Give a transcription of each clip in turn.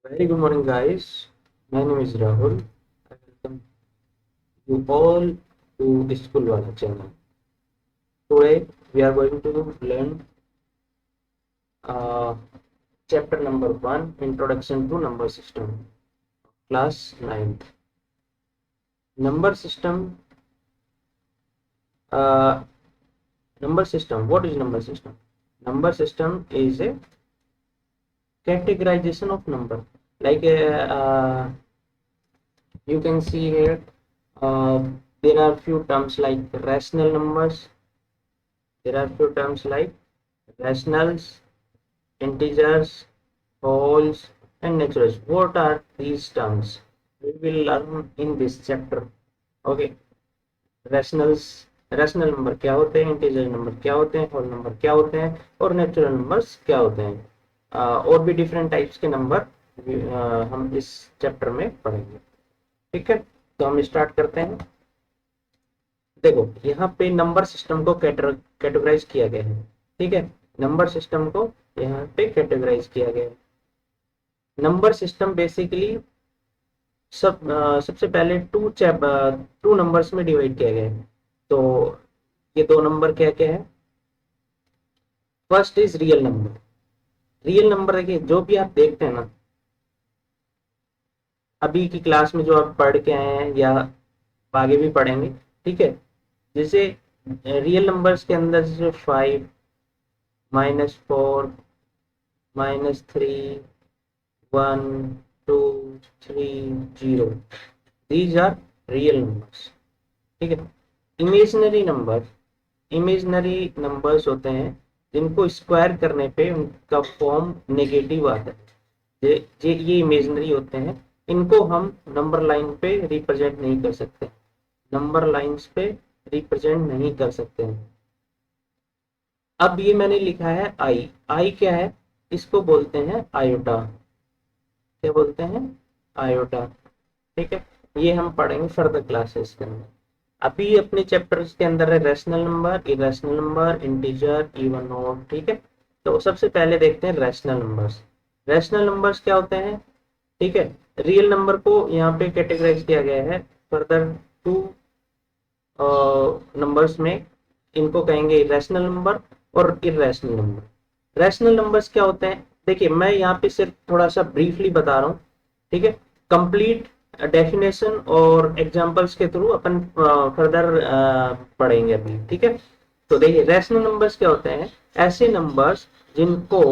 Very good morning, guys. My name is Rahul. I welcome you all to School Wala channel. Today, we are going to learn uh, chapter number 1, Introduction to Number System, class 9th. Number system. Uh, Number system. What is number system? Number system is a categorization of number. Like you can see here, uh, there are few terms like rational numbers. There are few terms like rationals, integers, wholes, and naturals. What are these terms? We will learn in this chapter. Okay, rationals, rational number क्या होते हैं, integer number क्या होते हैं, whole number क्या होते हैं, और नेचुरल नंबर्स क्या होते हैं। और भी डिफरेंट टाइप्स के नंबर हम इस चैप्टर में पढ़ेंगे। ठीक है, तो हम स्टार्ट करते हैं। देखो, यहाँ पे नंबर सिस्टम को कैटेगराइज किया गया है। ठीक है, नंबर सिस्टम को यहाँ पे कैटेगराइज किया गया है। नंबर सिस्टम बेसिकली सबसे पहले टू नंबर्स में डिवाइड किया गया है। तो ये दो नंबर क्या क्या है? First is real number. Real number देखिए, जो भी आप देखते हैं ना अभी की क्लास में, जो आप पढ़ के आए हैं या आगे भी पढ़ेंगे, ठीक है, जैसे रियल नंबर्स के अंदर जैसे 5, -4, -3, 1, 2, 3, 0, these are real numbers। ठीक है, इमेजिनरी नंबर्स होते हैं जिनको स्क्वायर करने पे उनका फॉर्म नेगेटिव आता है। ये इमेजिनरी होते हैं, इनको हम नंबर लाइन पे रिप्रेजेंट नहीं कर सकते, नंबर लाइंस पे रिप्रेजेंट नहीं कर सकते हैं। अब ये मैंने लिखा है आई। आई क्या है? इसको बोलते हैं आयोटा। क्या बोलते हैं? आयोटा। ठीक है, ये हम पढ़ेंगे फर्दर क्लासेस के अंदर। अभी अपने चैप्टर्स के अंदर है rational number, irrational number, integer, even odd. ठीक है, तो सबसे पहले देखते हैं रैशनल नंबर्स। रैशनल नंबर्स क्या होते हैं? ठीक है, रियल नंबर को यहाँ पे कैटेगराइज किया गया है फर्दर टू नंबर्स में। इनको कहेंगे रैशनल नंबर और इरेशनल नंबर। रैशनल नंबर्स क्या होते हैं? देखिए, मैं यहाँ पे सिर्फ थोड़ा सा ब्रीफली बता रहा हूँ। ठीक है, कंप्लीट डेफिनेशन और एग्जांपल्स के थ्रू अपन फर्दर पढ़ेंगे अभी। ठीक है, तो देखिए रैशनल नंबर्स क्या होते हैं? ऐसे नंबर्स जिनको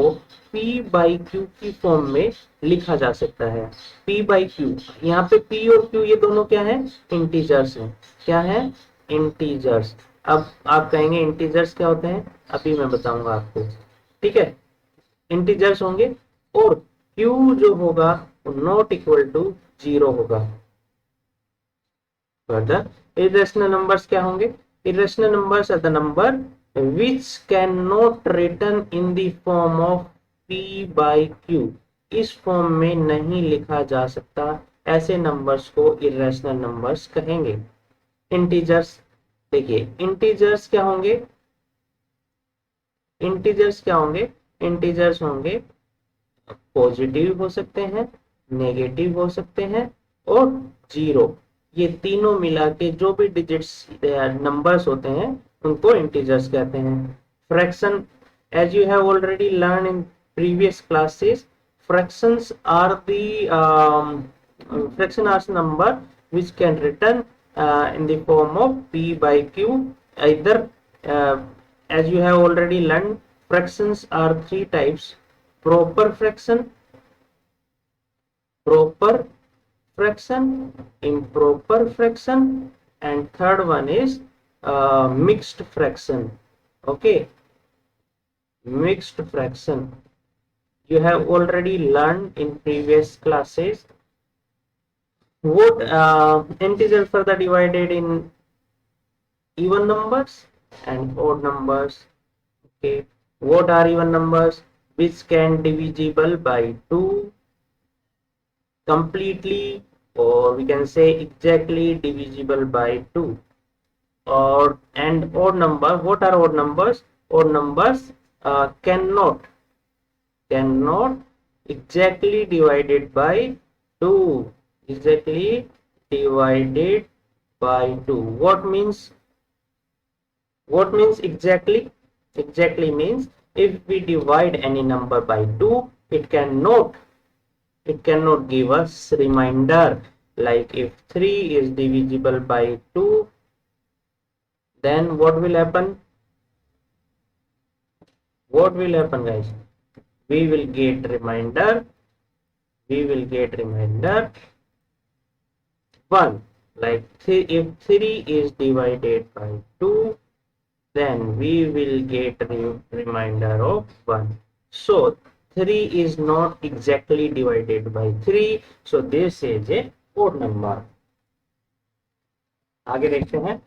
p बाई क्यू की फॉर्म में लिखा जा सकता है। p बाई क्यू, यहाँ पे p और q ये दोनों क्या है? इंटीजर्स हैं। क्या है? इंटीजर्स। अब आप कहेंगे इंटीजर्स क्या होते हैं? अभी मैं बताऊंगा आपको। ठीक है, इंटीजर्स होंगे और q जो होगा वो नॉट इक्वल टू 0 होगा। फर्दर इरेशनल नंबर्स क्या होंगे? Irrational numbers are the number which cannot written in the form of p by q। इस फॉर्म में नहीं लिखा जा सकता, ऐसे नंबर्स को इरेशनल नंबर्स कहेंगे। इंटीजर्स, देखिए इंटीजर्स क्या होंगे? इंटीजर्स क्या होंगे? इंटीजर्स होंगे पॉजिटिव हो सकते हैं, नेगेटिव हो सकते हैं और जीरो। ये तीनों मिला के जो भी डिजिट्स नंबर्स होते हैं उनको इंटीजर्स कहते हैं। Fraction, as you have already learned in previous classes, fractions are the fraction are number which can written in the form of p by q either, uh, as you have already learned, fractions are three types: proper fraction, proper fraction, improper fraction, and third one is mixed fraction. Okay, mixed fraction you have already learned in previous classes. What integers are divided in even numbers and odd numbers. Okay, what are even numbers? Which can divisible by 2 completely, or we can say exactly divisible by 2. Or and odd number, what are odd numbers? Odd numbers cannot exactly divided by 2. Exactly divided by 2. What means exactly? Exactly means if we divide any number by 2, it cannot give us remainder. Like if 3 is divisible by 2, then what will happen? What will happen, guys? We will get remainder. We will get remainder 1. Like if 3 is divided by 2, then we will get a remainder of 1. So 3 is not exactly divided by 3. So this is a odd number. आगे देखते हैं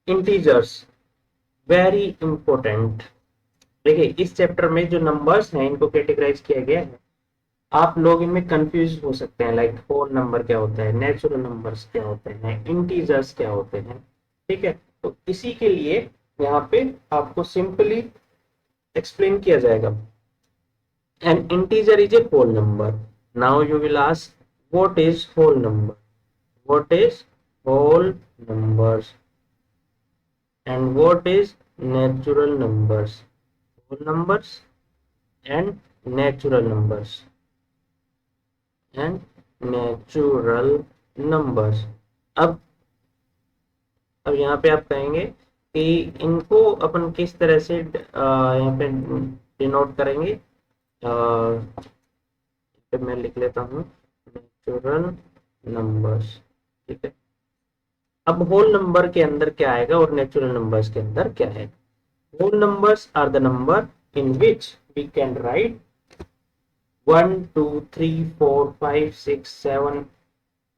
integers, very important. देखिए इस chapter में जो numbers हैं इनको categorise किया गया है। आप लोग इनमें कंफ्यूज हो सकते हैं, लाइक होल नंबर क्या होता है, नेचुरल नंबर्स क्या होते हैं, इंटीजर्स क्या होते हैं। ठीक है, तो इसी के लिए यहाँ पे आपको सिंपली एक्सप्लेन किया जाएगा। An integer is a whole number. Now you will ask, what is whole number? What is whole numbers? And what is natural numbers? Whole numbers and natural numbers. And natural numbers. अब यहाँ पे आप कहेंगे कि इनको अपन किस तरह से यहाँ पे डिनोट करेंगे। मैं लिख लेता हूँ नेचुरल नंबर्स। ठीक है, अब होल नंबर के अंदर क्या आएगा और नेचुरल नंबर्स के अंदर क्या है। Whole numbers are the number in which we can write 1 2 3 4 5 6 7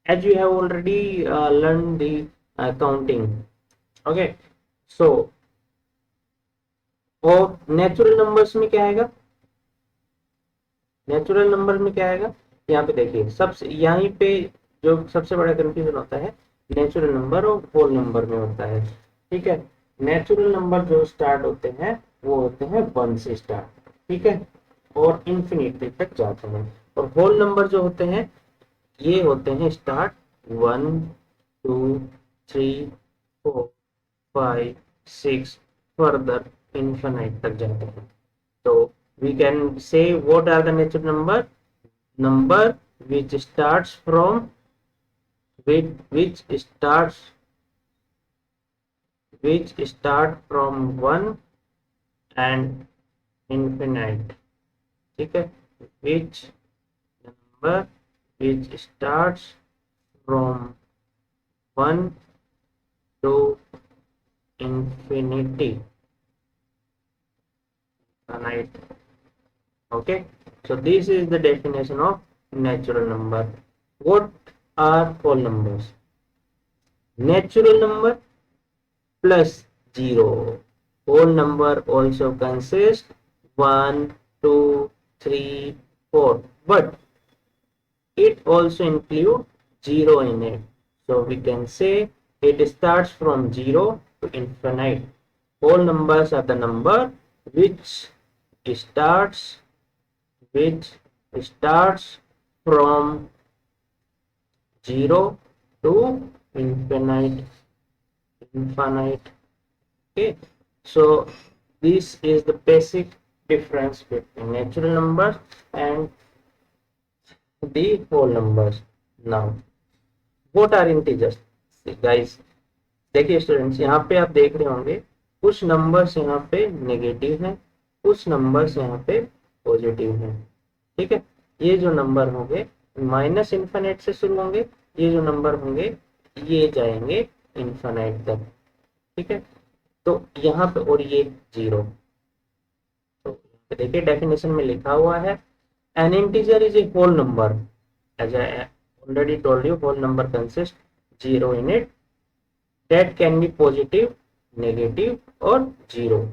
as you have already learned the counting. Okay, so और नेचुरल नंबर्स में क्या आएगा? नेचुरल नंबर में क्या आएगा, यहाँ पे देखिए सबसे यहीं पे जो सबसे बड़ा कंफ्यूजन होता है नेचुरल नंबर और होल नंबर में होता है। ठीक है, नेचुरल नंबर जो स्टार्ट होते हैं वो होते हैं 1 से स्टार्ट, ठीक है, और इंफिनिटी तक जाते हैं। और होल नंबर जो होते हैं ये होते हैं स्टार्ट 1 2 3 4 5 6 फर्दर इंफिनिट तक जाते हैं। तो we can say what are the natural number which starts from which start from 1 and infinite। ठीक है, which number which starts from 1 to infinity। Okay, so this is the definition of natural number. What are whole numbers? Natural number plus 0. Whole number also consists 1 2 3 4, but it also include 0 in it, so we can say it starts from 0 to infinite. Whole numbers are the number which starts from 0 to infinite. Okay, so this is the basic difference between natural numbers and the whole numbers. Now what are integers? See, guys, देखिए students, यहाँ पे आप देख रहे होंगे कुछ numbers यहाँ पे नेगेटिव हैं, कुछ नंबर्स यहाँ पे पॉजिटिव हैं। ठीक है, ये जो नंबर होंगे माइनस इन्फिनिट से शुरू होंगे, ये जो नंबर होंगे ये जाएंगे इन्फिनिट तक। ठीक है, तो यहाँ पे और ये 0। तो देखिए डेफिनेशन में लिखा हुआ है an integer is a whole number, as I already told you, whole number consist 0 in it that can be positive, negative or 0.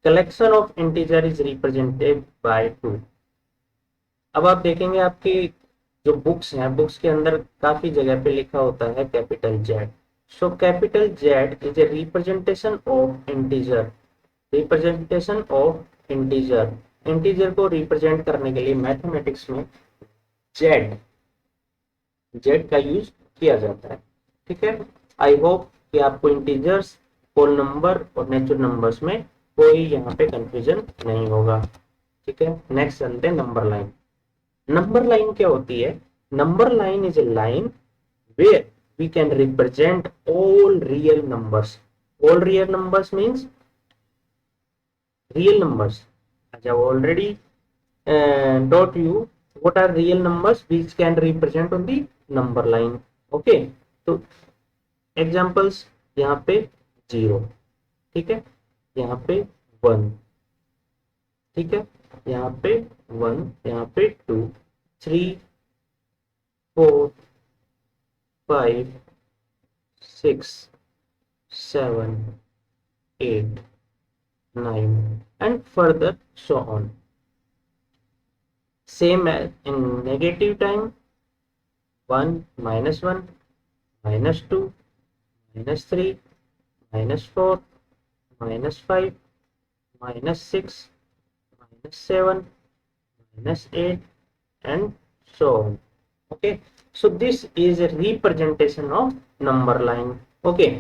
Collection of integer is represented by 2. अब आप देखेंगे आपकी जो बुक्स हैं, बुक्स के अंदर काफी जगह पे लिखा होता है capital Z। So capital Z is a representation of integer, representation of integer integer को रिप्रेजेंट करने के लिए मैथमेटिक्स में जेड जेड का यूज किया जाता है। ठीक है, आई होप कि आपको इंटीजर्स, होल नंबर और नेचुरल नंबर्स में कोई यहाँ पे कंफ्यूजन नहीं होगा। ठीक है, नेक्स्ट चलते हैं नंबर लाइन। नंबर लाइन क्या होती है? Number line is a line where we can represent all real numbers. All real numbers means real numbers. As I have already taught you what are real numbers which can represent on the number line. Okay, तो examples यहाँ पे 0, ठीक है, यहाँ पे 1, ठीक है, यहाँ पे 1, यहाँ पे 2, 3, 4, 5, 6, 7, 8, 9 and further so on. Same as in negative time, 1, -1, -2, -3, -4, -5, -6, -7, -8 and so on. Okay, so this is a representation of number line. Okay,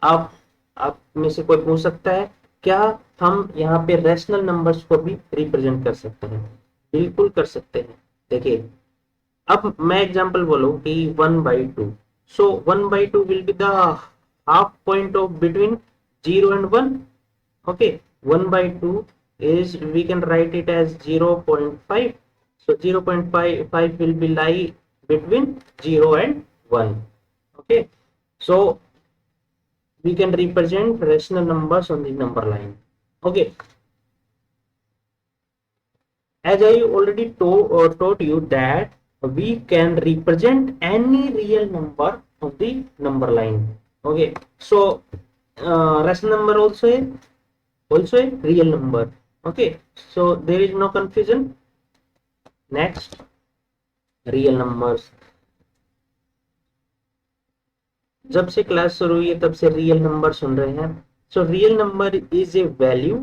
आप में से कोई पूछ सकता है क्या हम यहाँ पे रैशनल नंबर्स को भी रिप्रेजेंट कर सकते हैं? बिल्कुल कर सकते हैं। देखिए, अब मैं एग्जांपल बोलूं कि 1/2, सो 1/2 will be the half point of between 0 and 1. Okay, 1/2 is, we can write it as 0.5. So 0.5 will be lie between 0 and 1. Okay, so we can represent rational numbers on the number line. Okay, as I already taught you that we can represent any real number on the number line. Okay, so rational number also a real number. Okay, so there is no confusion. Next, real numbers. जब से class शुरू हुई है तब से real number सुन रहे हैं। So real number is a value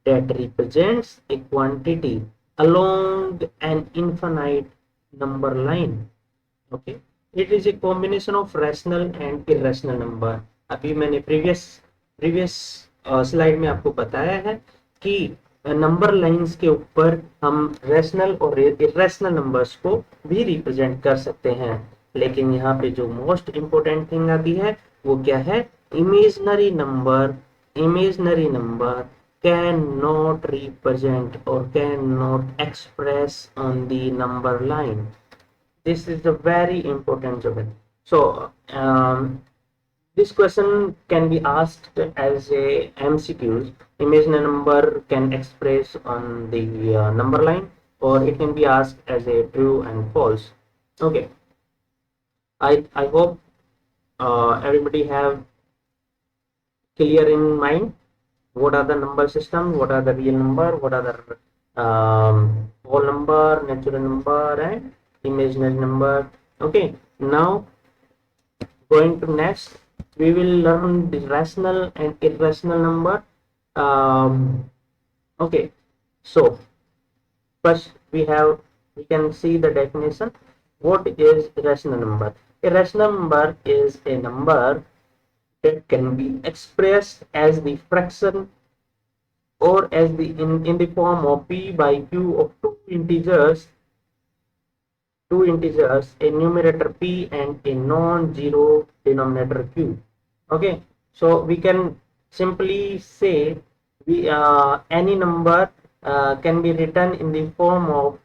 that represents A quantity along an infinite number line. Okay, it is a combination of rational and irrational number. अभी मैंने प्रीवियस स्लाइड में आपको बताया है कि नंबर लाइंस के ऊपर हम रैशनल और इरेशनल नंबर्स को भी रिप्रेजेंट कर सकते हैं, लेकिन यहाँ पे जो मोस्ट इंपोर्टेंट थिंग आती है वो क्या है? Imaginary number cannot represent or cannot express on the number line. This is the very important job. So this question can be asked as a MCQs. Imaginary number can express on the number line, or it can be asked as a true and false. Okay, I hope everybody have clear in mind what are the number system, what are the real number, what are the whole number, natural number and imaginary number. Okay, now going to next, we will learn the rational and irrational number. Okay, so first we can see the definition. What is rational number? A rational number is a number that can be expressed as the fraction or as the in the form of p by q of two integers, a numerator p and a non-zero denominator q. Okay, so we can simply say any number can be written in the form of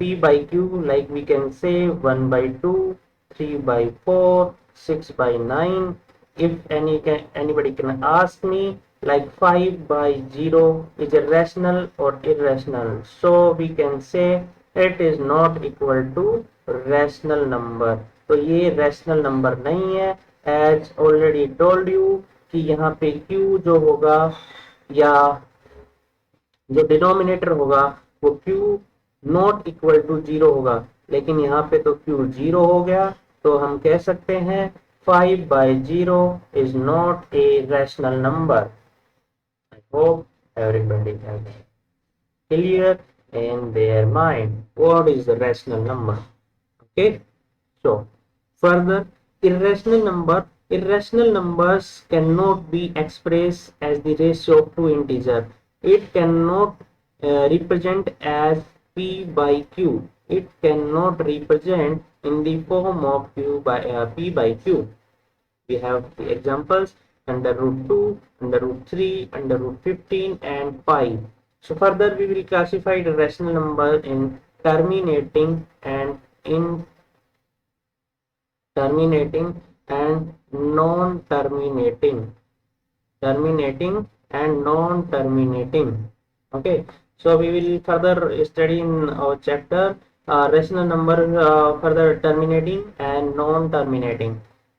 p by q, like we can say 1/2, 3/4, 6/9. If anybody can ask me like 5/0 is a rational or irrational, so we can say it is not equal to rational number. तो ये rational number नहीं है, as already told you कि यहाँ पे q जो होगा या जो डिनोमिनेटर होगा वो q नॉट इक्वल टू 0 होगा, लेकिन यहाँ पे तो q 0 हो गया, तो हम कह सकते हैं 5/0 is not a rational number. I hope everybody has it. clear in their mind what is the rational number. Okay, so further, irrational numbers cannot be expressed as the ratio of two integers. It cannot represent as p by q. It cannot represent in the form of p by q. We have the examples under root 2, under root 3, under root 15 and pi. So further we will classify the rational number in terminating and in terminating and non-terminating, terminating and non-terminating. Okay, so we will further study in our chapter rational number, further terminating and non-terminating.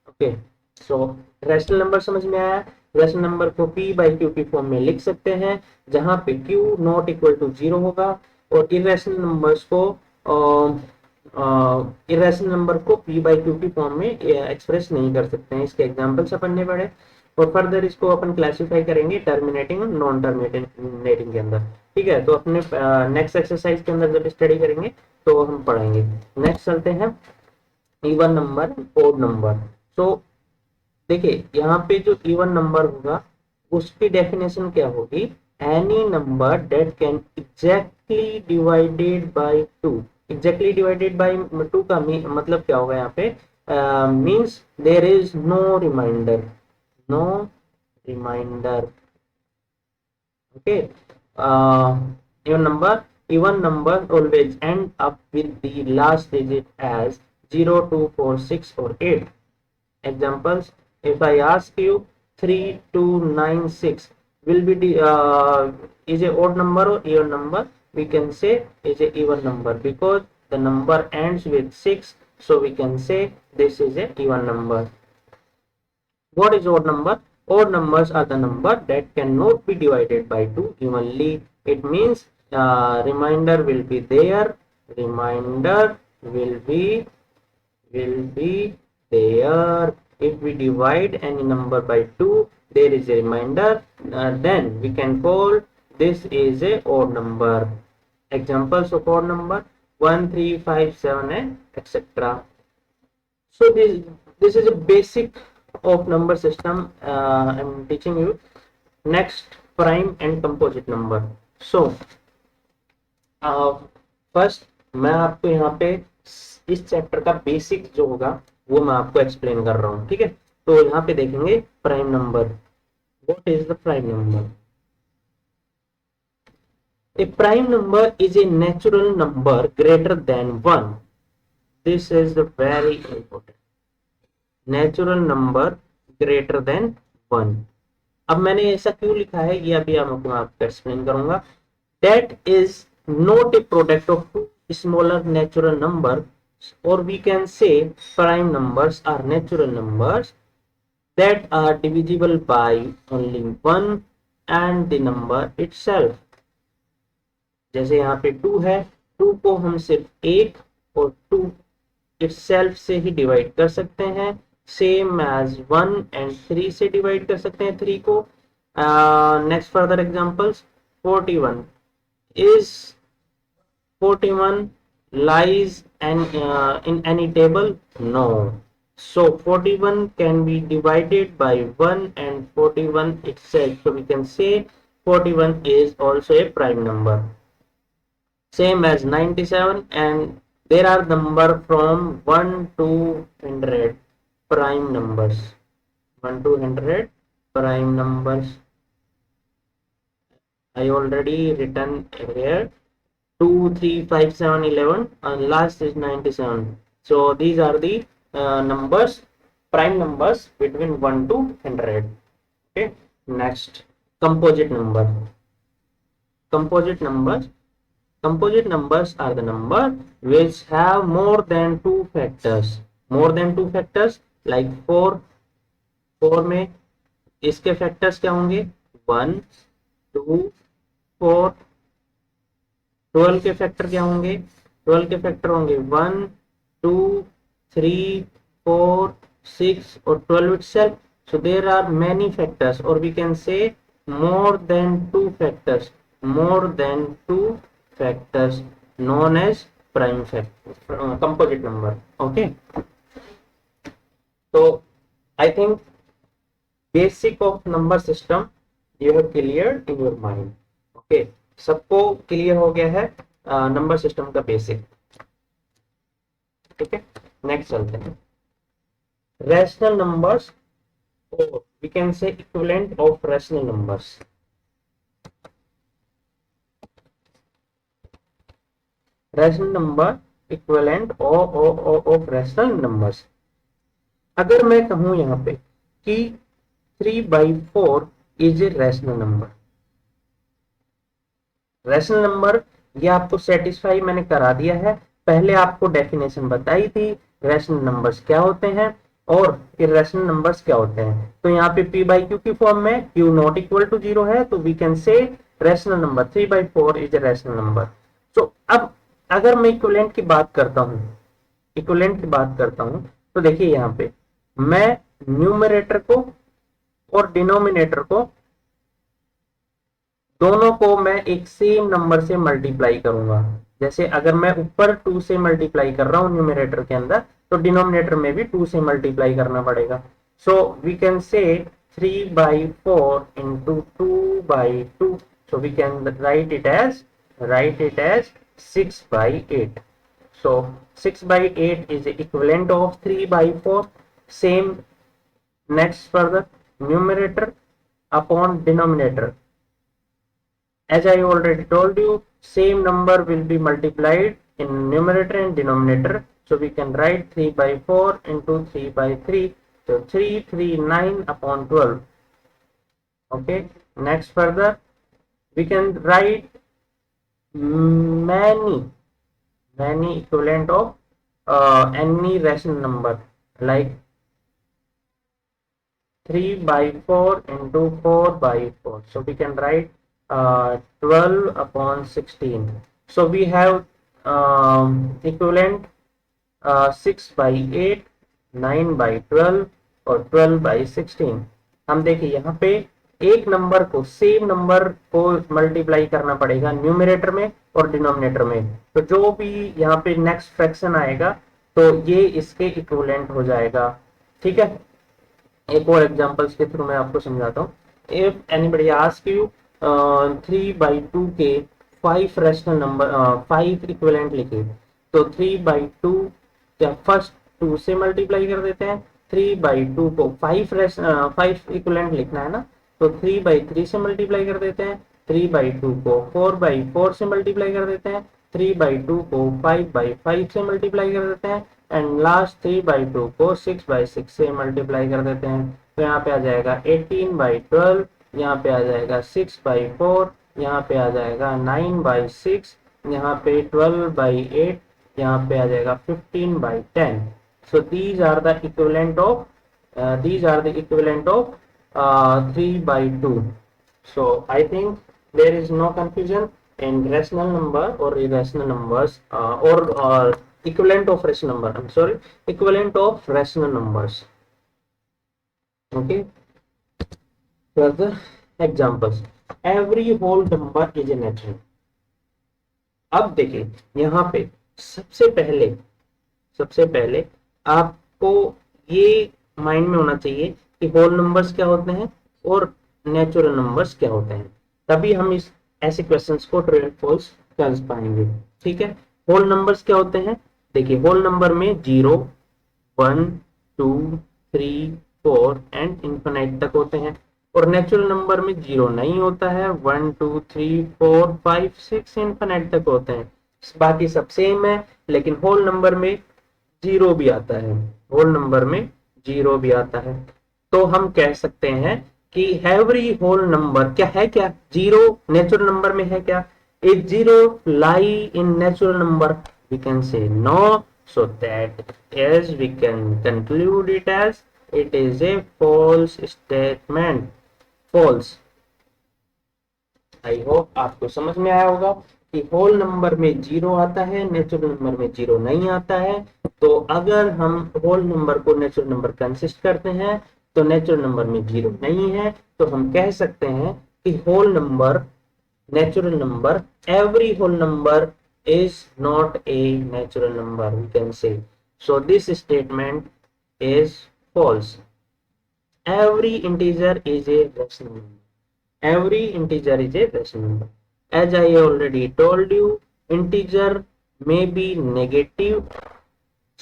Okay, so rational number समझ में आया। Rational number को p by q की form में लिख सकते हैं जहां पे q नॉट इक्वल टू 0 होगा, और इरेशनल नंबर्स को इरेशनल नंबर को p बाई क्यू की फॉर्म में एक्सप्रेस नहीं कर सकते हैं। इसके एग्जांपल्स अपन ने पढ़े, और फर्दर इसको अपन क्लासिफाई करेंगे टर्मिनेटिंग और नॉन टर्मिनेटिंग के अंदर। ठीक है, तो अपने नेक्स्ट एक्सरसाइज के अंदर जब स्टडी करेंगे तो हम पढ़ेंगे। नेक्स्ट चलते हैं इवन नंबर, ओड नंबर। तो देखिए यहाँ पे जो इवन नंबर होगा उसकी डेफिनेशन क्या होगी, any number that can exactly divided by 2। Exactly divided by 2 का मतलब क्या होगा यहाँ पे, means there is no reminder, no reminder. Okay, even number always end up with the last digit as 0, 2, 4, 6 or 8. Examples, if I ask you 3296 will be the is a odd number or even number, we can say is a even number because the number ends with 6, so we can say this is a even number. What is odd number? Odd numbers are the number that cannot be divided by 2 evenly. It means remainder will be there, remainder will be there. If we divide any number by 2, there is a remainder, then we can call this is a odd number. Examples of odd number 1, 3, 5, 7 and etc. So this is a basic of number system I'm teaching you. Next, prime and composite number. So first मैं आपको यहाँ पे इस chapter का basic जो होगा वो मैं आपको एक्सप्लेन कर रहा हूँ। ठीक है, तो यहाँ पे देखेंगे prime number. What is the prime number? A prime number is a natural number greater than 1। This is the very important, natural number greater than 1। अब मैंने ऐसा क्यों लिखा है ये अभी आपको एक्सप्लेन करूंगा। That is not a product of two smaller natural numbers, or we can say prime numbers are natural numbers that are divisible by only one and the number itself। जैसे यहाँ पे 2 है, 2 को हम सिर्फ 1 और 2 itself से ही डिवाइड कर सकते हैं, सेम एज 1 एंड 3 से डिवाइड कर सकते हैं 3 को। Next further examples, 41 is 41 lies in any table? No. So 41 can be divided by 1 and 41 itself. So we can say 41 is also a prime number. Same as 97, and there are number from 1 to 100 prime numbers. 1 to 100 prime numbers. I already written here 2, 3, 5, 7, 11 and last is 97. So these are the numbers, prime numbers between 1 to 100. Okay, next, composite number. Composite numbers are the number which have more than 2 factors. More than 2 factors like 4 में इसके factors क्या होंगे, 1, 2, 4। 12 के factor क्या होंगे, 12 के factor होंगे 1, 2, 3, 4, 6 और 12 itself. So there are many factors, or we can say more than 2 factors, more than 2 factors known as prime factor, composite number. Okay, so I think basic of number system you have cleared in your mind. Okay, सबको clear हो गया है number system का basic. ठीक है, next चलते हैं. Rational numbers, or we can say equivalent of rational numbers. Rational number equivalent of rational numbers. अगर मैं कहूं यहाँ पे कि 3/4 is a rational number. Rational number ये आपको सेटिस्फाई मैंने करा दिया है. पहले आपको डेफिनेशन बताई थी रैशनल नंबर्स क्या होते हैं और इरेशनल नंबर्स क्या होते हैं. तो यहाँ पे p बाई क्यू की फॉर्म में q नॉट इक्वल टू 0 है, तो we can say rational number 3/4 is a rational number. तो अब अगर मैं इक्विवेलेंट की बात करता हूं, तो देखिए यहाँ पे मैं न्यूमरेटर को और डिनोमिनेटर को दोनों को मैं एक सेम नंबर से मल्टीप्लाई करूंगा. जैसे अगर मैं ऊपर 2 से मल्टीप्लाई कर रहा हूं न्यूमरेटर के अंदर, तो डिनोमिनेटर में भी 2 से मल्टीप्लाई करना पड़ेगा. सो वी कैन से 3/4 into 2/2. So we can write it as 6/8. So 6/8 is the equivalent of 3/4. Same next further numerator upon denominator. As I already told you, same number will be multiplied in numerator and denominator. So we can write 3/4 into 3/3. So 339 upon 12. Okay. Next further, we can write many equivalent of any rational number, like 3/4 into 4/4. So we can write 12 upon 16. So we have equivalent 6/8, 9/12 और 12/16. हम देखिए यहाँ पे एक number को, same number को multiply करना पड़ेगा न्यूमरेटर में और डिनोमिनेटर में. तो जो भी यहाँ पे नेक्स्ट फ्रैक्शन आएगा तो ये इसके इक्विवेलेंट हो जाएगा. ठीक है, एक और एग्जांपल्स के थ्रू मैं आपको समझाता हूँ. इफ एनीबॉडी आस्क यू 3/2 के 5 रैशनल नंबर, 5 इक्विवेलेंट लिखे, तो 3/2 क्या फर्स्ट 2 से मल्टीप्लाई कर देते हैं. 3/2 को 5 इक्विवेलेंट लिखना है ना, तो 3/3 से मल्टीप्लाई कर देते हैं. 3/2 को 4/4 से मल्टीप्लाई कर देते हैं. 3/2 को 5/5 से मल्टीप्लाई कर देते हैं. एंड लास्ट 3/2 को 6/6 से मल्टीप्लाई कर देते हैं. तो यहाँ पे आ जाएगा 18/12, यहाँ पे आ जाएगा 6/4, यहाँ पे आ जाएगा 9/6, यहाँ पे 12/8, यहाँ पे आ जाएगा 15/10. So these are the equivalent of 3/2. So I think there is no confusion in rational number or irrational numbers, or equivalent of rational number. I'm sorry, equivalent of rational numbers. Okay. Further examples. Every whole number is a natural. अब देखिए यहाँ पे सबसे पहले आपको ये mind में होना चाहिए कि होल नंबर्स क्या होते हैं और नेचुरल नंबर्स क्या होते हैं. तभी हम इस ऐसे क्वेश्चंस को ट्रू एंड फॉल्स कर पाएंगे. ठीक है, होल नंबर्स क्या होते हैं. देखिए होल नंबर में 0, 1, 2, 3, 4 एंड इनफिनाइट तक होते हैं. और नेचुरल नंबर में 0 नहीं होता है. 1, 2, 3, 4, 5, 6 इनफिनाइट तक होते हैं. बाकी सब सेम है, लेकिन होल नंबर में 0 भी आता है. तो हम कह सकते हैं कि एवरी होल नंबर क्या है, क्या 0 नेचुरल नंबर में है क्या. If 0 lie in natural number, we can say no. So that is we can conclude it as it is a false statement. False. I hope आपको समझ में आया होगा कि होल नंबर में 0 आता है, नेचुरल नंबर में 0 नहीं आता है. तो अगर हम होल नंबर को नेचुरल नंबर कंसिस्ट करते हैं तो नेचुरल नंबर में 0 नहीं है, तो हम कह सकते हैं कि whole number natural number. Every whole number is not a natural number, we can say. So this statement is false. Every integer is a rational number. Every integer is a rational number. As I already told you, integer may be negative,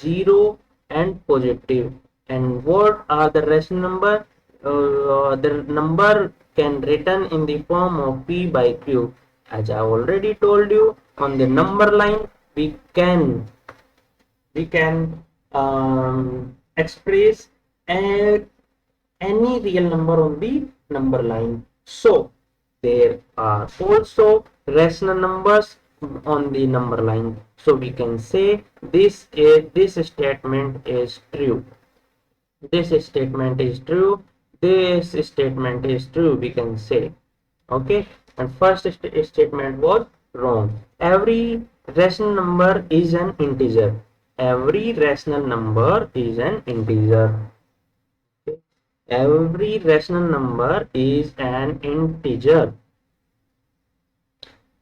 zero and positive. And what are the rational number? The number can written in the form of p by q. As I already told you, on the number line we can express a, any real number on the number line. So there are also rational numbers on the number line. So we can say this statement is true. This statement is true. This statement is true, we can say. Okay, and first statement was wrong. Every rational number is an integer. Every rational number is an integer. Okay. Every rational number is an integer.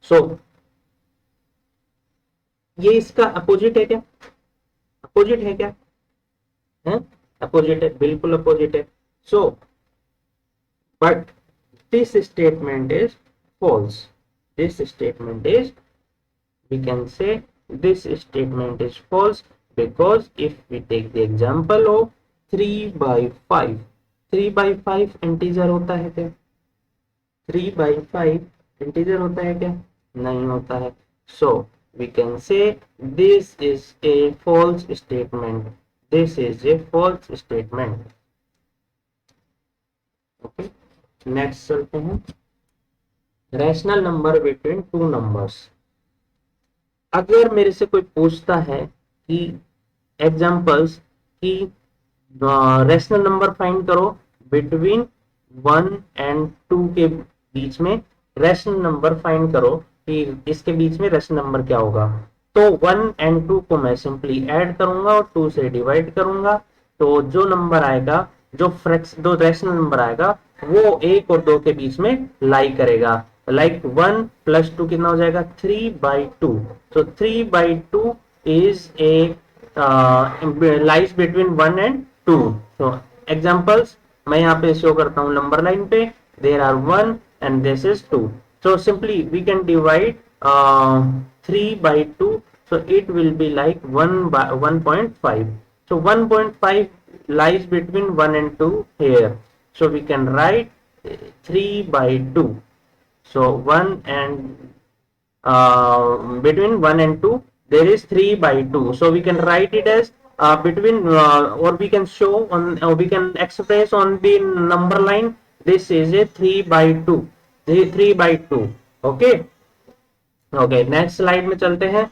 So ये इसका opposite है क्या? Opposite है क्या? है opposite है, बिल्कुल opposite है. So but this statement is false. This statement is, we can say this statement is false, because if we take the example of 3 by 5, 3 by 5 integer होता है क्या? 3 by 5 integer होता है क्या? नहीं होता है. So we can say this is a false statement. This is a false statement. Okay, next चलते हैं. Rational number between two numbers. अगर मेरे से कोई पूछता है कि एग्जांपल्स कि रैशनल नंबर फाइंड करो बिटवीन 1 एंड 2 के बीच में, रैशनल नंबर फाइंड करो कि इसके बीच में रैशनल नंबर क्या होगा, तो 1 एंड 2 को मैं सिंपली ऐड करूंगा और 2 से डिवाइड करूंगा. तो जो नंबर आएगा, जो रैशनल नंबर आएगा, वो 1 और 2 के बीच में लाई करेगा. लाइक 1 प्लस 2 कितना हो जाएगा? 3/2. So 3/2 is a lies between 1 and 2. So examples मैं यहाँ पे शो करता हूँ नंबर लाइन पे. There are 1 and this is 2. So simply we can divide 3/2. So it will be like 1.5. So 1.5 lies between 1 and 2 here. So we can write 3/2. So 1 and between 1 and 2 there is 3/2. So we can write it as between or we can show on, we can express on the number line, this is a 3/2. 3/2. Okay, okay, next slide में चलते हैं.